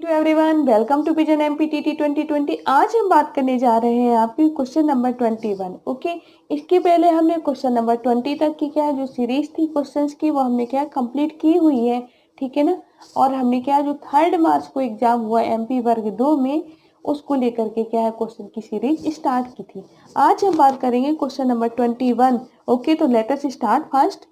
You everyone, welcome to vision MPTT 2020। आज हम बात करने जा रहे हैं आपकी क्वेश्चन नंबर 21। ओके, इसके पहले हमने क्वेश्चन नंबर 20 तक की क्या है जो सीरीज थी क्वेश्चंस की वो हमने क्या कंप्लीट की हुई है, ठीक है ना। और हमने क्या जो 3 मार्च को एग्जाम हुआ एमपी वर्ग 2 में उसको लेकर के क्या है क्वेश्चन की सीरीज स्टार्ट की थी। आज हम बात करेंगे क्वेश्चन नंबर 21। ओके, तो लेट अस स्टार्ट फर्स्ट।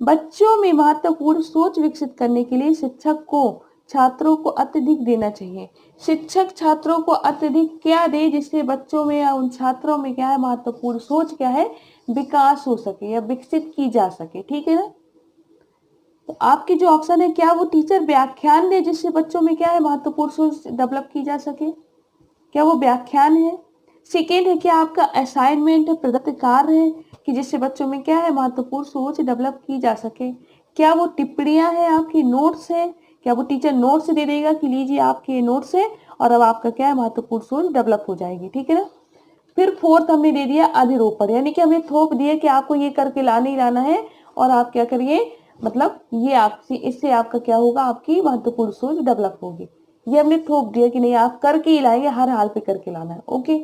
बच्चों में महत्वपूर्ण सोच विकसित करने के लिए शिक्षक को छात्रों को अत्यधिक देना चाहिए। शिक्षक छात्रों को अत्यधिक क्या दे जिससे बच्चों में या उन छात्रों में क्या है महत्वपूर्ण सोच क्या है विकास हो सके या विकसित की जा सके, ठीक है ना। तो आपके जो ऑप्शन है क्या वो टीचर व्याख्यान दे जिससे बच्चों में क्या है महत्वपूर्ण सोच डेवलप की जा सके, क्या वो व्याख्यान है। सेकेंड है क्या आपका असाइनमेंट है, प्रदत्त कार्य है कि जिससे बच्चों में क्या है महत्वपूर्ण सोच डेवलप की जा सके। क्या वो टिप्पणियां हैं, आपकी नोट्स है, क्या वो टीचर नोट्स दे देगा कि लीजिए आपके नोट्स है और अब आपका क्या है महत्वपूर्ण सोच डेवलप हो जाएगी, ठीक है ना। फिर फोर्थ हमने दे दिया अधिरोपण, यानी कि हमें थोप दिया कि आपको ये करके लाना ही लाना है और आप क्या करिए, मतलब ये आपसे इससे आपका क्या होगा आपकी महत्वपूर्ण सोच डेवलप होगी। ये हमने थोप दिया कि नहीं आप करके ही लाएंगे, हर हाल पे करके लाना है। ओके,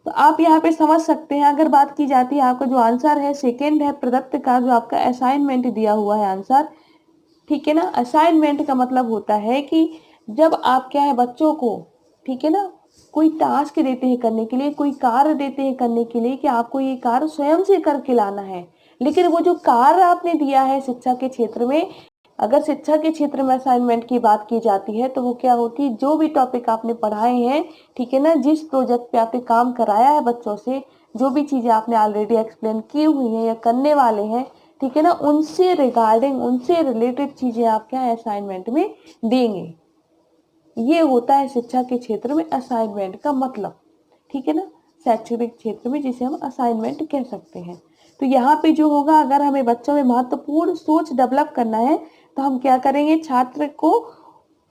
तो आप यहाँ पे समझ सकते हैं। अगर बात की जाती है आपका जो आंसर है सेकेंड है प्रदत्त का जो आपका असाइनमेंट दिया हुआ है आंसर, ठीक है ना। असाइनमेंट का मतलब होता है कि जब आप क्या है बच्चों को, ठीक है ना, कोई टास्क देते हैं करने के लिए, कोई कार्य देते हैं करने के लिए कि आपको ये कार्य स्वयं से करके लाना है, लेकिन वो जो कार्य आपने दिया है शिक्षा के क्षेत्र में, अगर शिक्षा के क्षेत्र में असाइनमेंट की बात की जाती है तो वो क्या होती है जो भी टॉपिक आपने पढ़ाए हैं, ठीक है ना, जिस प्रोजेक्ट पे आपने काम कराया है बच्चों से, जो भी चीजें आपने ऑलरेडी एक्सप्लेन की हुई हैं या करने वाले हैं, ठीक है ना, उनसे रिगार्डिंग उनसे रिलेटेड चीजें आप क्या असाइनमेंट में देंगे। ये होता है शिक्षा के क्षेत्र में असाइनमेंट का मतलब, ठीक है ना, शैक्षणिक क्षेत्र में जिसे हम असाइनमेंट कह सकते हैं। तो यहाँ पे जो होगा अगर हमें बच्चों में महत्वपूर्ण सोच डेवलप करना है तो हम क्या करेंगे, छात्र को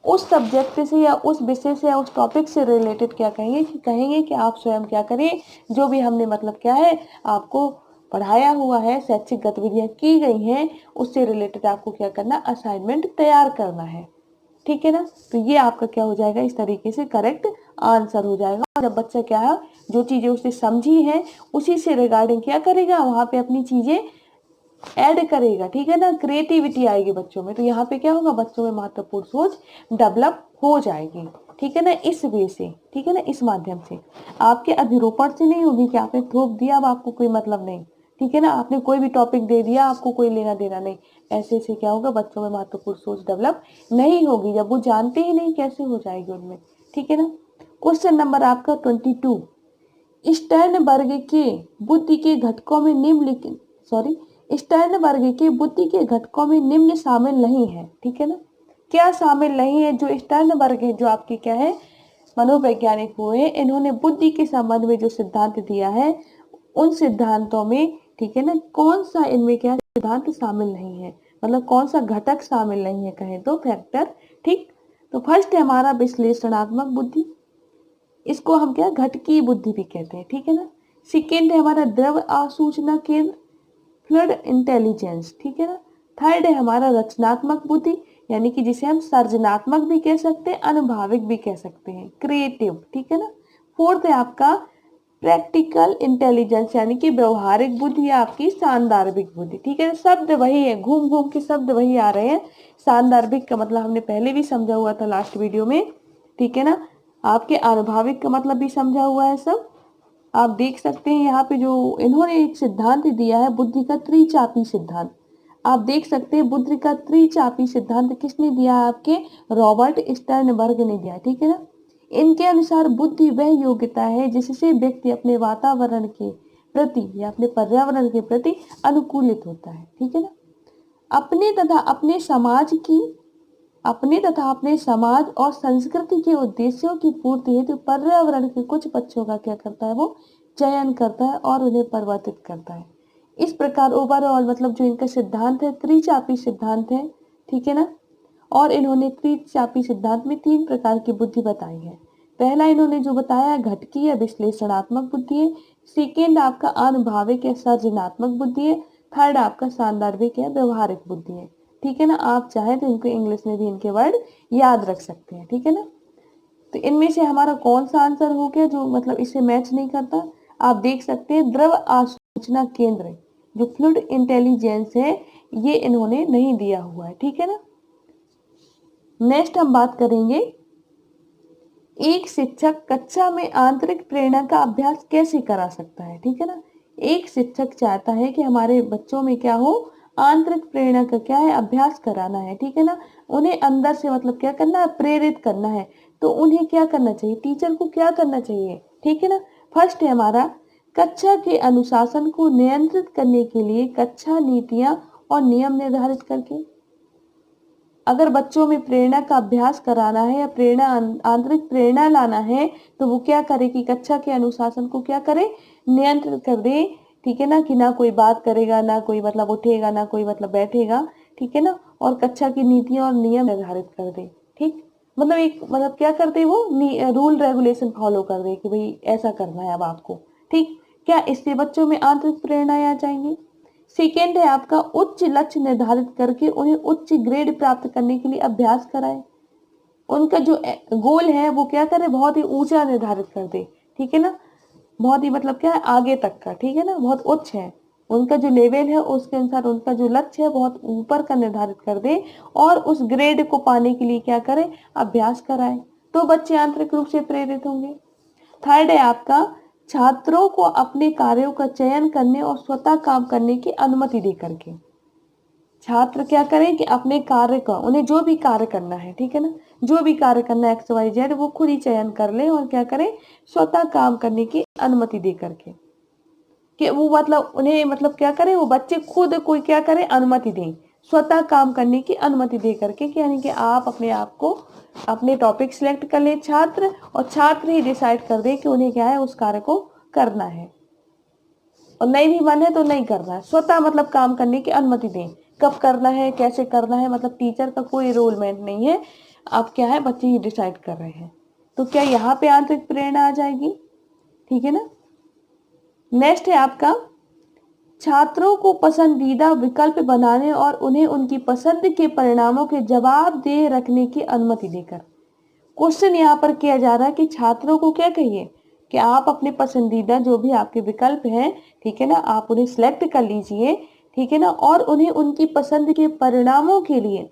उस सब्जेक्ट से या उस विषय से या उस टॉपिक से रिलेटेड क्या कहेंगे कि आप स्वयं क्या करें, जो भी हमने मतलब क्या है आपको पढ़ाया हुआ है, शैक्षिक गतिविधियां की गई हैं, उससे रिलेटेड आपको क्या करना, असाइनमेंट तैयार करना है, ठीक है ना। तो ये आपका क्या हो जाएगा, इस तरीके से करेक्ट आंसर हो जाएगा। और जब बच्चा क्या है जो चीजें उसने समझी है उसी से रिगार्डिंग क्या करेगा, वहां पे अपनी चीजें ऐड करेगा, ठीक है ना, क्रिएटिविटी आएगी बच्चों में। तो यहाँ पे क्या होगा, बच्चों में महत्वपूर्ण सोच डेवलप हो जाएगी, ठीक है ना, इस वे से, ठीक है ना, इस माध्यम से। आपके अधिरोपण से नहीं होगी कि आपने थोप दिया अब आपको कोई मतलब नहीं, ठीक है ना, आपने कोई भी टॉपिक दे दिया आपको कोई लेना देना नहीं, ऐसे से क्या होगा बच्चों में महत्वपूर्ण सोच डेवलप नहीं होगी, जब वो जानते ही नहीं कैसे हो जाएगी उनमें, ठीक है ना। क्वेश्चन नंबर आपका 22। स्टर्नबर्ग के बुद्धि के घटकों में निम्नलिखित स्टर्नबर्ग के बुद्धि के घटकों में निम्न शामिल नहीं है, ठीक है ना। क्या शामिल नहीं है, जो स्टर्नबर्ग है जो आपके क्या है मनोवैज्ञानिक हुए, इन्होंने बुद्धि के संबंध में जो सिद्धांत दिया है उन सिद्धांतों में, ठीक है ना, कौन सा इनमें क्या सिद्धांत शामिल नहीं है, मतलब कौन सा घटक शामिल नहीं है कहें तो फैक्टर, ठीक। तो फर्स्ट है हमारा विश्लेषणात्मक बुद्धि, इसको हम क्या घटकी बुद्धि भी कहते हैं, ठीक है ना। सेकेंड है हमारा द्रव आसूचना केंद्र, फ्लड इंटेलिजेंस, ठीक है ना। थर्ड है हमारा रचनात्मक बुद्धि, यानी कि जिसे हम सर्जनात्मक भी कह सकते हैं, अनुभाविक भी कह सकते हैं, क्रिएटिव, ठीक है ना। फोर्थ है आपका प्रैक्टिकल इंटेलिजेंस, यानी कि व्यवहारिक बुद्धि या आपकी सांदर्भिक बुद्धि, ठीक है। शब्द वही है, घूम घूम के शब्द वही आ रहे हैं। सांदर्भिक का मतलब हमने पहले भी समझा हुआ था लास्ट वीडियो में, ठीक है ना। आपके अनुभाविक का मतलब भी समझा हुआ है सब। आप देख सकते हैं यहाँ पे जो इन्होंने एक सिद्धांत दिया है बुद्धि का त्रिचापी सिद्धांत, आप देख सकते हैं बुद्धि का त्रिचापी सिद्धांत किसने दिया है, आपके रॉबर्ट स्टर्नबर्ग ने दिया, ठीक है ना। इनके अनुसार बुद्धि वह योग्यता है जिससे व्यक्ति अपने वातावरण के प्रति या अपने पर्यावरण के प्रति अनुकूलित होता है, ठीक है ना। अपने तथा अपने समाज की अपने समाज और संस्कृति के उद्देश्यों की पूर्ति हेतु पर्यावरण के कुछ पक्षों का क्या करता है, वो चयन करता है और उन्हें परिवर्तित करता है। इस प्रकार ओवरऑल मतलब जो इनका सिद्धांत है त्रिचापी सिद्धांत है, ठीक है ना। और इन्होंने त्रिचापी सिद्धांत में 3 प्रकार की बुद्धि बताई है। पहला इन्होंने जो बताया घटकी या विश्लेषणात्मक बुद्धि है, सेकेंड आपका अनुभाविक या सर्जनात्मक बुद्धि है, थर्ड आपका सांदर्भिक या व्यवहारिक बुद्धि है। ठीक है ना। आप चाहें तो इनको इंग्लिश में भी इनके वर्ड याद रख सकते हैं, ठीक है ना। तो इनमें से हमारा कौन सा आंसर हो गया जो मतलब इससे मैच नहीं करता? आप देख सकते हैं द्रव आसूचना केंद्र, जो फ्लूइड इंटेलिजेंस है, ये इन्होंने नहीं दिया हुआ है, ठीक है ना। नेक्स्ट हम बात करेंगे, एक शिक्षक कक्षा में आंतरिक प्रेरणा का अभ्यास कैसे करा सकता है, ठीक है ना। एक शिक्षक चाहता है कि हमारे बच्चों में क्या हो, आंतरिक प्रेरणा का क्या है, अभ्यास कराना है, ठीक है ना। उन्हें अंदर से मतलब क्या करना है, प्रेरित करना है। तो उन्हें क्या करना चाहिए, टीचर को क्या करना चाहिए, ठीक है ना। फर्स्ट है हमारा, कक्षा के अनुशासन को नियंत्रित करने के लिए कक्षा नीतियां और नियम निर्धारित करके। अगर बच्चों में प्रेरणा का अभ्यास कराना है या प्रेरणा आंतरिक प्रेरणा लाना है, तो वो क्या करे कि कक्षा के अनुशासन को क्या करे, नियंत्रित कर दे, ठीक है ना। कि ना कोई बात करेगा, ना कोई मतलब उठेगा, ना कोई मतलब बैठेगा, ठीक है ना। और कक्षा की नीतियां और नियम निर्धारित कर दे, ठीक। मतलब एक मतलब क्या कर दे वो, रूल रेगुलेशन फॉलो कर दे कि भाई ऐसा करना है अब आपको, ठीक। क्या इससे बच्चों में आंतरिक प्रेरणा आ जाएंगी। सेकेंड है आपका, उच्च लक्ष्य निर्धारित करके उन्हें उच्च ग्रेड प्राप्त करने के लिए अभ्यास कराएं। उनका जो गोल है वो क्या करे, बहुत ही ऊंचा निर्धारित कर दे, ठीक है ना। बहुत ही मतलब क्या है, आगे तक का, ठीक है ना, बहुत उच्च है उनका जो लेवल है, उसके अनुसार उनका जो लक्ष्य है बहुत ऊपर का निर्धारित कर दे, और उस ग्रेड को पाने के लिए क्या करे, अभ्यास कराए। तो बच्चे आंतरिक रूप से प्रेरित होंगे। थर्ड है आपका, छात्रों को अपने कार्यों का चयन करने और स्वतः काम करने की अनुमति दे करके। छात्र क्या करें कि अपने कार्य का, उन्हें जो भी कार्य करना है, ठीक है ना, जो भी कार्य करना है एक्स वाई जेड, वो खुद ही चयन कर ले और क्या करें, स्वतः काम करने की अनुमति दे करके। कि वो मतलब उन्हें मतलब क्या करें, वो बच्चे खुद कोई क्या करें, अनुमति दें, स्वतः काम करने की अनुमति दे करके। कि यानी कि आप अपने आप को, अपने टॉपिक सिलेक्ट कर ले छात्र, और छात्र ही डिसाइड कर दे कि उन्हें क्या है, उस कार्य को करना है। और नहीं भी मन है तो नहीं करना है, स्वतः मतलब काम करने की अनुमति दें। कब करना है, कैसे करना है, मतलब टीचर का कोई रोलमेंट नहीं है, अब क्या है, बच्चे ही डिसाइड कर रहे हैं। तो क्या यहाँ पे आंतरिक प्रेरणा आ जाएगी, ठीक है ना। नेक्स्ट है आपका, छात्रों को पसंदीदा विकल्प बनाने और उन्हें उनकी पसंद के परिणामों के जवाबदेह रखने की अनुमति देकर। क्वेश्चन यहाँ पर किया जा रहा है कि छात्रों को क्या कहिए कि आप अपने पसंदीदा जो भी आपके विकल्प हैं, ठीक है ना, आप उन्हें सिलेक्ट कर लीजिए, ठीक है ना, और उन्हें उनकी पसंद के परिणामों के लिए,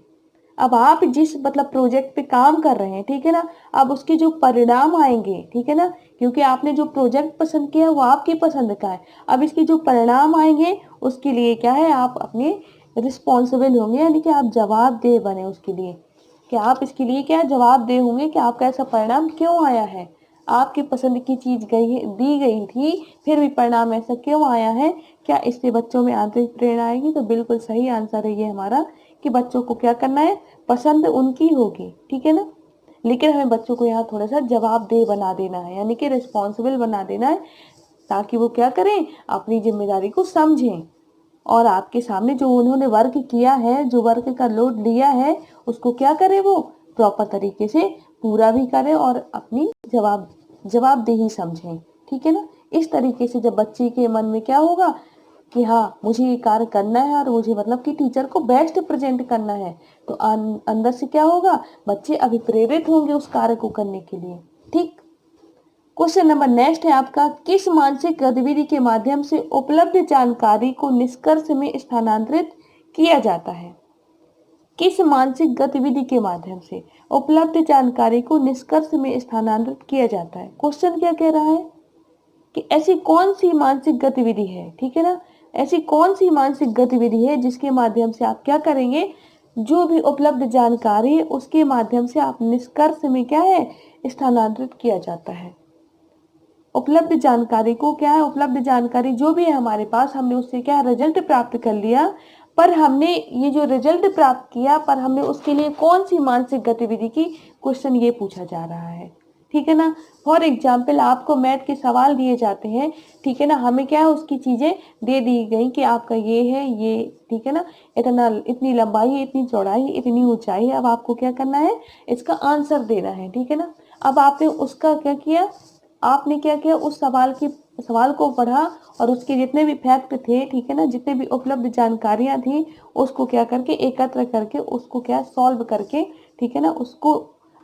अब आप जिस मतलब प्रोजेक्ट पे काम कर रहे हैं, ठीक है ना, अब उसके जो परिणाम आएंगे, ठीक है ना, क्योंकि आपने जो प्रोजेक्ट पसंद किया वो आपकी पसंद का है, अब इसके जो परिणाम आएंगे उसके लिए क्या है, आप अपने रिस्पॉन्सिबल होंगे, यानी कि आप जवाबदेह बने उसके लिए, कि आप इसके लिए क्या जवाबदेह होंगे कि आपका ऐसा परिणाम क्यों आया है, आपकी पसंद की चीज दी गई थी, फिर भी परिणाम ऐसा क्यों आया है। क्या इससे बच्चों में आंतरिक प्रेरणा आएगी? तो बिल्कुल सही आंसर है ये हमारा, कि बच्चों को क्या करना है, पसंद उनकी होगी, ठीक है ना, लेकिन हमें बच्चों को यहाँ थोड़ा सा जवाबदेह बना देना है, यानी कि रिस्पॉन्सिबल बना देना है, ताकि वो क्या करें, अपनी जिम्मेदारी को समझें, और आपके सामने जो उन्होंने वर्क किया है, जो वर्क का लोड लिया है, उसको क्या करे, वो प्रॉपर तरीके से पूरा भी करे और अपनी जवाबदेही समझें, ठीक है ना। इस तरीके से जब बच्चे के मन में क्या होगा कि हाँ मुझे ये कार्य करना है और मुझे मतलब कि टीचर को बेस्ट प्रेजेंट करना है, तो अंदर से क्या होगा, बच्चे अभिप्रेरित होंगे उस कार्य को करने के लिए, ठीक। क्वेश्चन नंबर नेक्स्ट है आपका, किस मानसिक गतिविधि के माध्यम से उपलब्ध जानकारी को निष्कर्ष में स्थानांतरित किया जाता है। किस मानसिक गतिविधि के माध्यम से उपलब्ध जानकारी को निष्कर्ष में स्थानांतरित किया जाता है। क्वेश्चन क्या कह रहा है कि ऐसी कौन सी मानसिक गतिविधि है, ठीक है ना, ऐसी कौन सी मानसिक गतिविधि है जिसके माध्यम से आप क्या करेंगे, जो भी उपलब्ध जानकारी है उसके माध्यम से आप निष्कर्ष में क्या है, स्थानांतरित किया जाता है। उपलब्ध जानकारी को क्या है, उपलब्ध जानकारी जो भी है हमारे पास, हमने उससे क्या रिजल्ट प्राप्त कर लिया, पर हमने ये जो रिजल्ट प्राप्त किया, पर हमने उसके लिए कौन सी मानसिक गतिविधि की, क्वेश्चन ये पूछा जा रहा है, ठीक है ना। फॉर एग्जाम्पल आपको मैथ के सवाल दिए जाते हैं, ठीक है ना, हमें क्या है उसकी चीजें दे दी गई कि आपका ये है ये, ठीक है ना, इतना इतनी लंबाई है, इतनी चौड़ाई, इतनी ऊंचाई है, अब आपको क्या करना है, इसका आंसर देना है, ठीक है ना। अब आपने उसका क्या किया, आपने क्या किया, उस सवाल को पढ़ा और उसके जितने भी फैक्ट थे, ठीक है ना, जितने भी उपलब्ध जानकारियां थी, उसको क्या करके एकत्र करके उसको क्या सॉल्व करके, ठीक है ना, उसको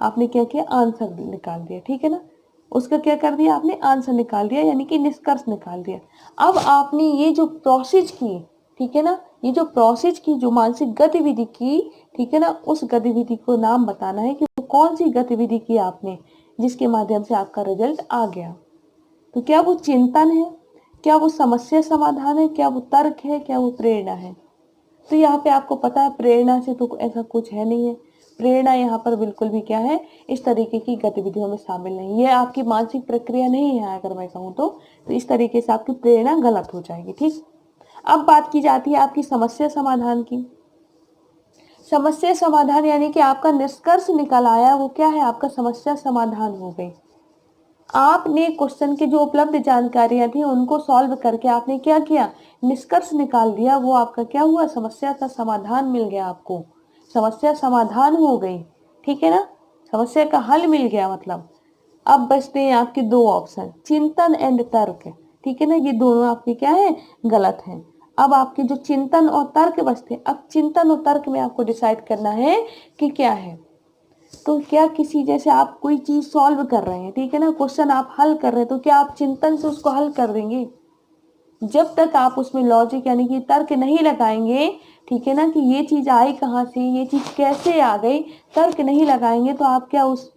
आपने क्या किया, आंसर निकाल दिया, ठीक है ना, उसका क्या कर दिया, आपने आंसर निकाल दिया, यानी कि निष्कर्ष निकाल दिया। अब आपने ये जो प्रोसेस की, ठीक है ना, ये जो प्रोसेस की, जो मानसिक गतिविधि की, ठीक है ना, उस गतिविधि को नाम बताना है कि वो कौन सी गतिविधि की आपने, जिसके माध्यम से आपका रिजल्ट आ गया। तो क्या वो चिंतन है, क्या वो समस्या समाधान है, क्या वो तर्क है, क्या वो प्रेरणा है। तो यहाँ पे आपको पता है प्रेरणा से तो ऐसा कुछ है नहीं है, प्रेरणा यहाँ पर बिल्कुल भी क्या है, इस तरीके की गतिविधियों में शामिल नहीं, ये आपकी मानसिक प्रक्रिया नहीं है अगर मैं कहूँ तो इस तरीके से आपकी प्रेरणा गलत हो जाएगी। ठीक, अब बात की जाती है आपकी समस्या समाधान की। समस्या समाधान यानी कि आपका निष्कर्ष निकल आया, वो क्या है, आपका समस्या समाधान हो गई। आपने क्वेश्चन की जो उपलब्ध जानकारियां थी उनको सॉल्व करके आपने क्या किया, निष्कर्ष निकाल दिया, वो आपका क्या हुआ, समस्या का समाधान मिल गया आपको, समस्या समाधान हो गई, ठीक है ना, समस्या का हल मिल गया मतलब। अब बचते हैं आपके दो ऑप्शन, चिंतन एंड तर्क, ठीक है ना, ये दोनों आपके क्या है, गलत हैं। अब आपके जो चिंतन और तर्क बचते हैं, अब चिंतन और तर्क में आपको डिसाइड करना है कि क्या है। तो क्या किसी, जैसे आप कोई चीज सॉल्व कर रहे हैं, ठीक है ना, क्वेश्चन आप हल कर रहे हैं, तो क्या आप चिंतन से उसको हल कर देंगे, जब तक आप उसमें लॉजिक यानी कि तर्क नहीं लगाएंगे, ठीक है ना, कि ये चीज आई कहाँ से, ये चीज कैसे आ गई, तर्क नहीं लगाएंगे तो आप क्या उस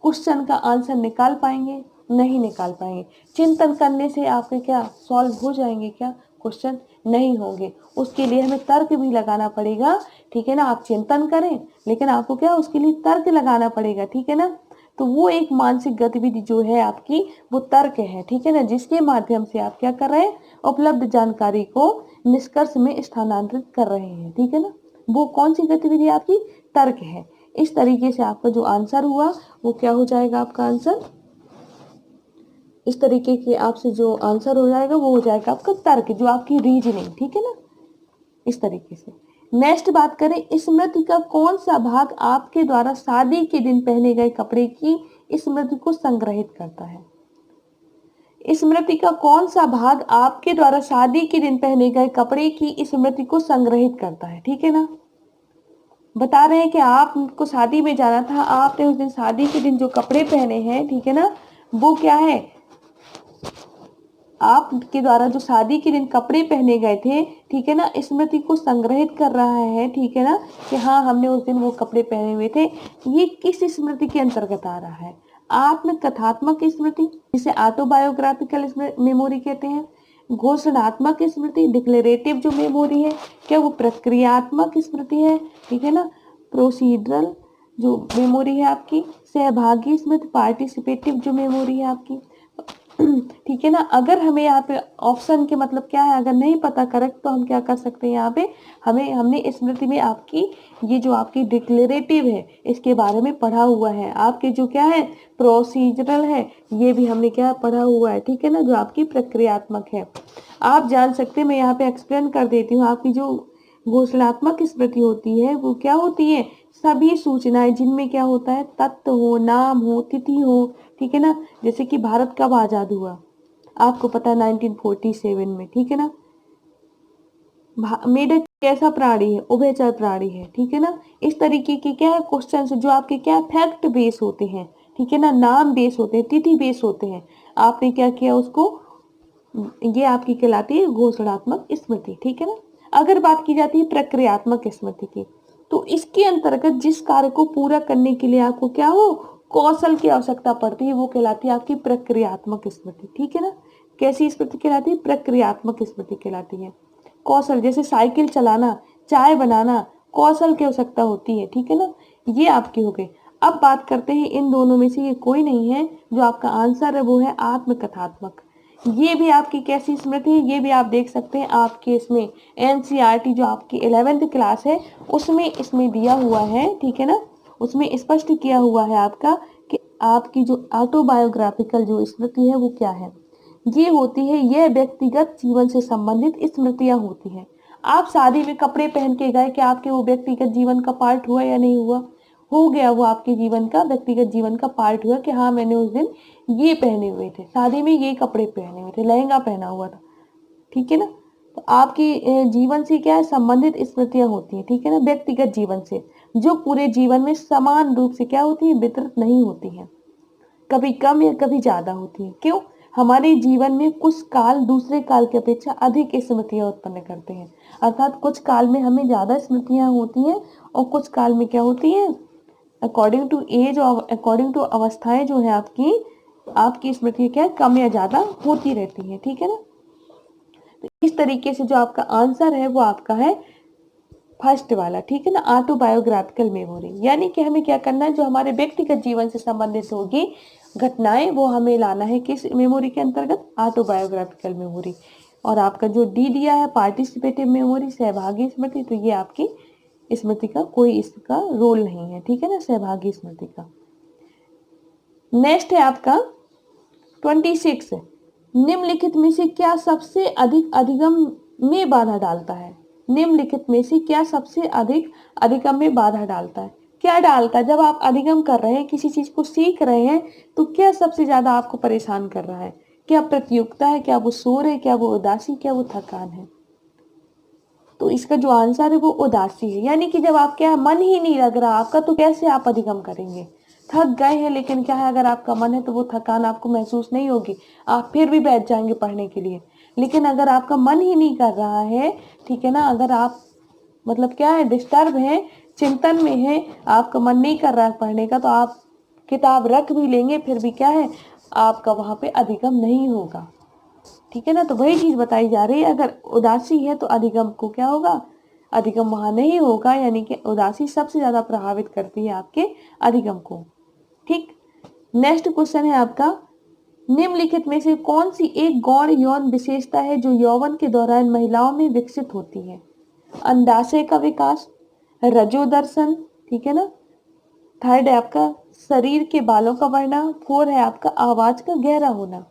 क्वेश्चन का आंसर निकाल पाएंगे, नहीं निकाल पाएंगे। चिंतन करने से आपके क्या सॉल्व हो जाएंगे क्या क्वेश्चन, नहीं होंगे, उसके लिए हमें तर्क भी लगाना पड़ेगा, ठीक है ना, आप चिंतन करें लेकिन आपको क्या उसके लिए तर्क लगाना पड़ेगा, ठीक है ना। तो वो एक मानसिक गतिविधि जो है आपकी, वो तर्क है, ठीक है ना, जिसके माध्यम से आप क्या कर रहे हैं, उपलब्ध जानकारी को निष्कर्ष में स्थानांतरित कर रहे हैं, ठीक है ना, वो कौन सी गतिविधि आपकी, तर्क है। इस तरीके से आपका जो आंसर हुआ वो क्या हो जाएगा, आपका आंसर इस तरीके के आपसे जो आंसर हो जाएगा वो हो जाएगा आपका तर्क, जो आपकी रीजनिंग, ठीक है ना, इस तरीके से। नेक्स्ट बात करें, स्मृति का कौन सा भाग आपके द्वारा शादी के दिन पहने गए कपड़े की स्मृति को संग्रहित करता है। स्मृति का कौन सा भाग आपके द्वारा शादी के दिन पहने गए कपड़े की स्मृति को संग्रहित करता है, ठीक है ना। बता रहे हैं कि आपको शादी में जाना था, आपने उस दिन शादी के दिन जो कपड़े पहने हैं, ठीक है ना, वो क्या है, आपके द्वारा जो शादी के दिन कपड़े पहने गए थे, ठीक है ना, स्मृति को संग्रहित कर रहा है, ठीक है ना, कि हाँ हमने उस दिन वो कपड़े पहने हुए थे। ये किस स्मृति के अंतर्गत आ रहा है, आत्म कथात्मक स्मृति, जिसे ऑटोबायोग्राफिकल मेमोरी कहते हैं, घोषणात्मक स्मृति, डिक्लेरेटिव जो मेमोरी है, क्या वो प्रक्रियात्मक स्मृति है, ठीक है ना, प्रोसीडरल जो मेमोरी है आपकी, सहभागी स्मृति, पार्टिसिपेटिव जो मेमोरी है आपकी, ठीक है ना। अगर हमें यहाँ पे ऑप्शन के मतलब क्या है, अगर नहीं पता करेक्ट, तो हम क्या कर सकते हैं, यहाँ पे हमने स्मृति में आपकी ये जो आपकी डिक्लेरेटिव है इसके बारे में पढ़ा हुआ है, आपके जो क्या है प्रोसीजरल है ये भी हमने क्या पढ़ा हुआ है, ठीक है ना, जो आपकी प्रक्रियात्मक है। आप जान सकते हैं, मैं यहाँ पे एक्सप्लेन कर देती हूँ। आपकी जो घोषणात्मक स्मृति होती है वो क्या होती है, सभी सूचनाएं जिनमें क्या होता है, तत्व हो, नाम हो, तिथि हो, ठीक है ना, जैसे कि भारत कब आजाद हुआ, आपको पता है 1947 में, ठीक है ना। मेढक कैसा प्राणी है, उभयचर प्राणी है, ठीक है ना। इस तरीके के क्या है क्वेश्चन जो आपके क्या फैक्ट बेस होते हैं, ठीक है ना, नाम बेस होते हैं, तिथि बेस होते हैं, आपने क्या किया उसको, ये आपकी कहलाती है घोषणात्मक स्मृति, ठीक है ना। अगर बात की जाती है प्रक्रियात्मक स्मृति की, तो इसके अंतर्गत जिस कार्य को पूरा करने के लिए आपको क्या हो कौशल की आवश्यकता पड़ती है, वो कहलाती है आपकी प्रक्रियात्मक स्मृति, ठीक है ना। कैसी स्मृति कहलाती है, प्रक्रियात्मक स्मृति कहलाती है। कौशल, जैसे साइकिल चलाना, चाय बनाना, कौशल की आवश्यकता होती है, ठीक है ना, ये आपकी हो गई। अब बात करते हैं इन दोनों में से ये कोई नहीं है, जो आपका आंसर है वो है आत्मकथात्मक। ये भी आपकी कैसी स्मृति है, ये भी आप देख सकते हैं आपके इसमें एनसीईआरटी जो आपकी 11th क्लास है उसमें इसमें दिया हुआ है, ठीक है ना, उसमें स्पष्ट किया हुआ है आपका कि आपकी जो ऑटोबायोग्राफिकल जो स्मृति है वो क्या है। ये होती है, यह व्यक्तिगत जीवन से संबंधित स्मृतियां होती हैं। आप शादी में कपड़े पहन के गए, क्या आपके वो व्यक्तिगत जीवन का पार्ट हुआ या नहीं हुआ, हो गया, वो आपके जीवन का, व्यक्तिगत जीवन का पार्ट हुआ कि हाँ मैंने उस दिन ये पहने हुए थे, शादी में ये कपड़े पहने हुए थे, लहंगा पहना हुआ था, ठीक है ना। तो आपकी जीवन से क्या है संबंधित स्मृतियां होती हैं, ठीक है ना, व्यक्तिगत जीवन से, जो पूरे जीवन में समान रूप से क्या होती है, वितरित नहीं होती हैं, कभी कम या कभी ज्यादा होती है। क्यों? हमारे जीवन में कुछ काल दूसरे काल की अपेक्षा अधिक स्मृतियां उत्पन्न करते हैं, अर्थात कुछ काल में हमें ज्यादा स्मृतियां होती हैं और कुछ काल में क्या होती है, अकॉर्डिंग टू एज और अकॉर्डिंग टू अवस्थाएं जो है आपकी स्मृति क्या है, कम या ज्यादा होती रहती है, ठीक है ना। तो इस तरीके से जो आपका आंसर है वो आपका है फर्स्ट वाला, ठीक है ना, ऑटोबायोग्राफिकल मेमोरी। यानी कि हमें क्या करना है, जो हमारे व्यक्तिगत जीवन से संबंधित होगी घटनाएं वो हमें लाना है किस मेमोरी के अंतर्गत, ऑटोबायोग्राफिकल मेमोरी। और आपका जो डी दिया है पार्टिसिपेटिव मेमोरी, सहभागी स्मृति, तो ये आपकी स्मृति का कोई इसका रोल नहीं है, ठीक है ना, सहभागी स्मृति का। नेक्स्ट है आपका 26, निम्नलिखित में से क्या सबसे अधिक अधिगम में बाधा डालता है। निम्नलिखित में से क्या सबसे अधिक अधिगम में बाधा डालता है, क्या डालता है, जब आप अधिगम कर रहे हैं, किसी चीज को सीख रहे हैं, तो क्या सबसे ज्यादा आपको परेशान कर रहा है, क्या प्रतियोगिता है, क्या वो शोर है, क्या वो उदासी, क्या वो थकान है। तो इसका जो आंसर है वो उदासी है। यानी कि जब आप क्या मन ही नहीं लग रहा आपका, तो कैसे आप अधिगम करेंगे। थक गए हैं, लेकिन क्या है, अगर आपका मन है तो वो थकान आपको महसूस नहीं होगी, आप फिर भी बैठ जाएंगे पढ़ने के लिए। लेकिन अगर आपका मन ही नहीं कर रहा है, ठीक है ना, अगर आप मतलब क्या है, डिस्टर्ब है, चिंतन में है, आपका मन नहीं कर रहा है पढ़ने का, तो आप किताब रख भी लेंगे, फिर भी क्या है, आपका वहां पे अधिगम नहीं होगा, ठीक है ना। तो वही चीज बताई जा रही है, अगर उदासी है तो अधिगम को क्या होगा, अधिगम वहां नहीं होगा, यानी कि उदासी सबसे ज्यादा प्रभावित करती है आपके अधिगम को, ठीक। नेक्स्ट क्वेश्चन है आपका, निम्नलिखित में से कौन सी एक गौण यौन विशेषता है जो यौवन के दौरान महिलाओं में विकसित होती है। अंडाशय का विकास, रजोदर्शन, ठीक है ना, थर्ड है आपका शरीर के बालों का बढ़ना, फोर है आपका आवाज का गहरा होना।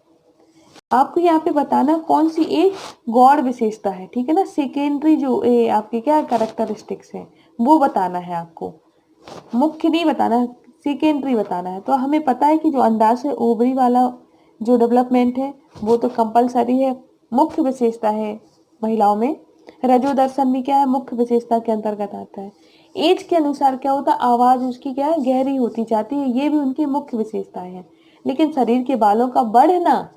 आपको यहाँ पे बताना कौन सी एक गौड़ विशेषता है, ठीक है ना, सेकेंडरी जो आपके क्या कैरेक्टरिस्टिक्स है वो बताना है आपको, मुख्य नहीं बताना, सेकेंडरी बताना है। तो हमें पता है कि जो अंडाशय ओवरी वाला जो डेवलपमेंट है वो तो कंपलसरी है, मुख्य विशेषता है महिलाओं में। रजोदर्शन भी क्या है, मुख्य विशेषता के अंतर्गत आता है। एज के अनुसार क्या होता है, आवाज उसकी क्या है, गहरी होती जाती है, ये भी उनकी मुख्य विशेषताएं हैं। लेकिन शरीर के बालों का बढ़ना,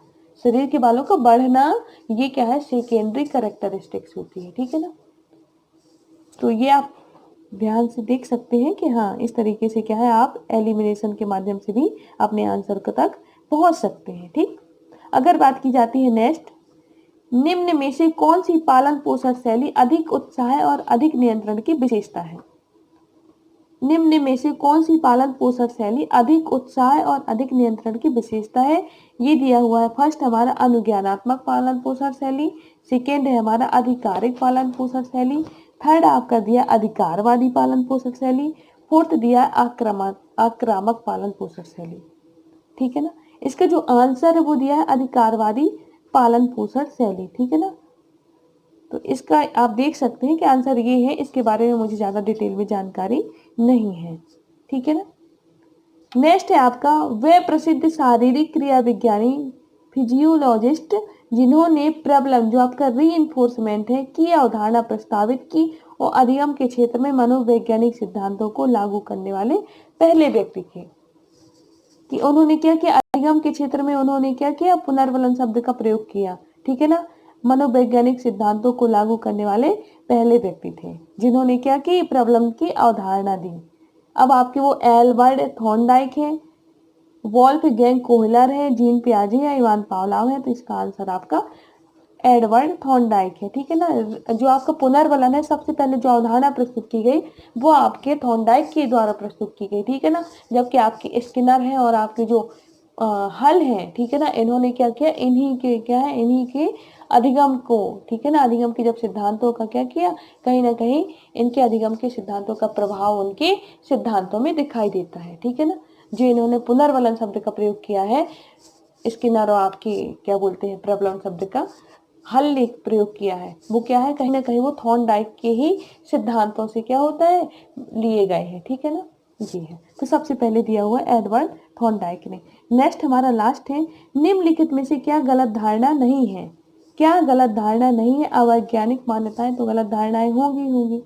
शरीर के बालों का बढ़ना, ये क्या है, सेकेंडरी कैरेक्टरिस्टिक्स होती है, ठीक है ना। तो ये आप ध्यान से देख सकते हैं कि हाँ इस तरीके से क्या है, आप एलिमिनेशन के माध्यम से भी अपने आंसर तक पहुंच सकते हैं, ठीक। अगर बात की जाती है नेक्स्ट, निम्न में से कौन सी पालन पोषण शैली अधिक उत्साह और अधिक नियंत्रण की विशेषता है। निम्न में से कौन सी पालन पोषण शैली अधिक उत्साह और अधिक नियंत्रण की विशेषता है। ये दिया हुआ है, फर्स्ट हमारा अनुज्ञानात्मक पालन पोषण शैली, सेकेंड है हमारा आधिकारिक पालन पोषण शैली, थर्ड आपका दिया अधिकारवादी पालन पोषण शैली, फोर्थ दिया आक्रामक पालन पोषण शैली, ठीक है ना। इसका जो आंसर है वो दिया है अधिकारवादी पालन पोषण शैली, ठीक है ना। तो इसका आप देख सकते हैं कि आंसर ये है, इसके बारे में मुझे ज़्यादा डिटेल में जानकारी नहीं है, ठीक है ना। नेक्स्ट है आपका, वे प्रसिद्ध शारीरिक क्रिया विज्ञानी फिजियोलॉजिस्ट जिन्होंने प्रबलम जो आपका रीइंफोर्समेंट है की अवधारणा प्रस्तावित की और अधिगम के क्षेत्र में मनोवैज्ञानिक सिद्धांतों को लागू करने वाले पहले व्यक्ति थे। कि उन्होंने क्या किया, अधिगम के क्षेत्र में उन्होंने क्या किया, पुनर्वलन शब्द का प्रयोग किया, ठीक है ना। मनोवैज्ञानिक सिद्धांतों को लागू करने वाले पहले व्यक्ति थे जिन्होंने क्या की, प्रबलम की अवधारणा दी। अब आपके वो एल्बर्ट थॉर्नडाइक है, वोल्फगैंग कोहलर है, जीन पियाजे या इवान पावलोव है। तो इसका आंसर आपका एडवर्ड थॉर्नडाइक है, ठीक है ना। जो आपका पुनर्वलन है, सबसे पहले जो अवधारणा प्रस्तुत की गई वो आपके थॉर्नडाइक के द्वारा प्रस्तुत की गई, ठीक है ना। जबकि आपके स्किनर हैं और आपके जो हल हैं, ठीक है ना, इन्होंने क्या किया, इन्हीं के क्या है, इन्हीं के अधिगम को, ठीक है ना, अधिगम के जब सिद्धांतों का क्या किया, कहीं ना कहीं इनके अधिगम के सिद्धांतों का प्रभाव उनके सिद्धांतों में दिखाई देता है, ठीक है ना। जो इन्होंने पुनर्वलन शब्द का प्रयोग किया है, स्किनर और आपकी क्या बोलते हैं प्रबलम शब्द का हल एक प्रयोग किया है, वो क्या है, कहीं ना कहीं वो थॉर्नडाइक के ही सिद्धांतों से क्या होता है, लिए गए हैं, ठीक है ना। ये है। तो सबसे पहले दिया हुआ है एडवर्ड थॉर्नडाइक ने। नेक्स्ट हमारा लास्ट है, निम्नलिखित में से क्या गलत धारणा नहीं है? क्या गलत धारणा नहीं है? अवैज्ञानिक मान्यताएं, तो गलत धारणाएं होंगी।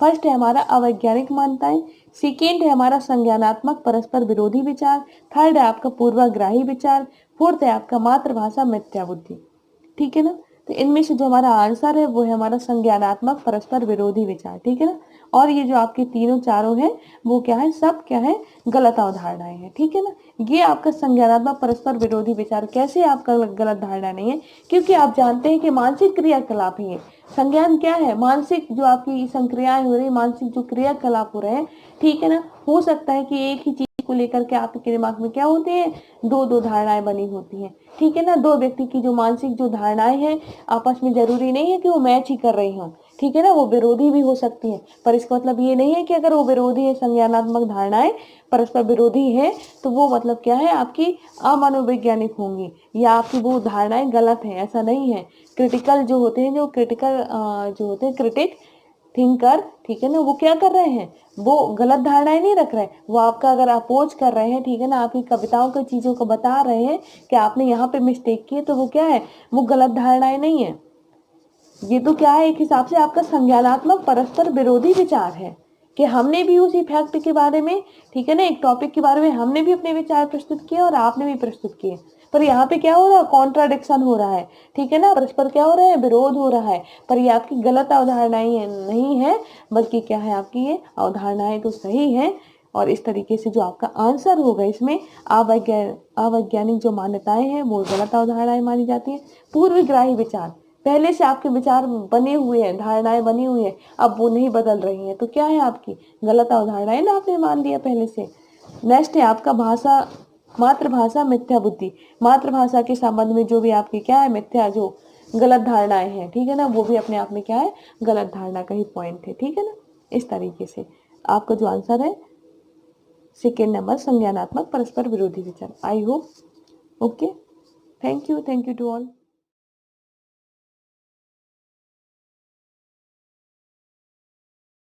फर्स्ट है हमारा अवैज्ञानिक मान्यताएं, सेकेंड है हमारा संज्ञानात्मक परस्पर विरोधी विचार, थर्ड है आपका पूर्वाग्राही विचार, फोर्थ है आपका मातृभाषा मिथ्या बुद्धि। ठीक है ना? तो इनमें से जो हमारा आंसर है वो है हमारा संज्ञानात्मक परस्पर विरोधी विचार। ठीक है ना? और ये जो आपके तीनों चारों हैं वो क्या है, सब क्या है, गलत अवधारणाएं हैं। ठीक है ना? ये आपका संज्ञानात्मक परस्पर विरोधी विचार कैसे आपका गलत धारणा नहीं है? क्योंकि आप जानते हैं कि मानसिक क्रियाकलाप ही है। संज्ञान क्या है? मानसिक जो आपकी संक्रियाएं हो रही, मानसिक जो क्रियाकलाप हो रहे हैं। ठीक है ना? हो सकता है कि एक ही चीज को लेकर के आपके दिमाग में क्या होते हैं, दो दो धारणाएं बनी होती हैं। ठीक है ना? दो व्यक्ति की जो मानसिक जो धारणाएं हैं आपस में जरूरी नहीं है कि वो मैच ही कर रही हों। ठीक है ना? वो विरोधी भी हो सकती है, पर इसका मतलब ये नहीं है कि अगर वो विरोधी है, संज्ञानात्मक धारणाएं परस्पर विरोधी है, तो वो मतलब क्या है, आपकी अमनोवैज्ञानिक होंगी या आपकी वो धारणाएं गलत हैं, ऐसा नहीं है। क्रिटिकल जो होते हैं, जो क्रिटिकल जो होते हैं क्रिटिक थिंकर, ठीक है ना, वो क्या कर रहे हैं, वो गलत धारणाएं नहीं रख रहे हैं, वो आपका अगर अपोज कर रहे हैं, ठीक है ना, आपकी कविताओं की चीजों को बता रहे हैं कि आपने यहाँ पे मिस्टेक की है, तो वो क्या है, वो गलत धारणाएं नहीं है। ये तो क्या है, एक हिसाब से आपका संज्ञानात्मक परस्पर विरोधी विचार है कि हमने भी उसी फैक्ट के बारे में, ठीक है ना, एक टॉपिक के बारे में हमने भी अपने विचार प्रस्तुत किए और आपने भी प्रस्तुत किए, पर यहाँ पे क्या हो रहा है, कॉन्ट्राडिक्शन हो रहा है। ठीक है ना, परस्पर क्या हो रहा है, विरोध हो रहा है। पर ये आपकी गलत अवधारणाएं नहीं है, बल्कि क्या है, आपकी ये अवधारणाएं तो सही है। और इस तरीके से जो आपका आंसर होगा इसमें, अवैज्ञानिक जो मान्यताएं हैं वो गलत अवधारणाएं मानी जाती है। पूर्वग्राही विचार, पहले से आपके विचार बने हुए हैं, धारणाएं बनी हुई हैं, अब वो नहीं बदल रही हैं, तो क्या है, आपकी गलत अवधारणाएं ना, आपने मान लिया पहले से। नेक्स्ट है आपका भाषा, मातृभाषा मिथ्या बुद्धि। मातृभाषा के संबंध में जो भी आपकी क्या है, मिथ्या जो गलत धारणाएं हैं, ठीक है ना, वो भी अपने आप में क्या है, गलत धारणा का ही पॉइंट है। ठीक है ना, इस तरीके से आपका जो आंसर है सेकेंड नंबर, संज्ञानात्मक परस्पर विरोधी विचार। I hope okay, thank you to all.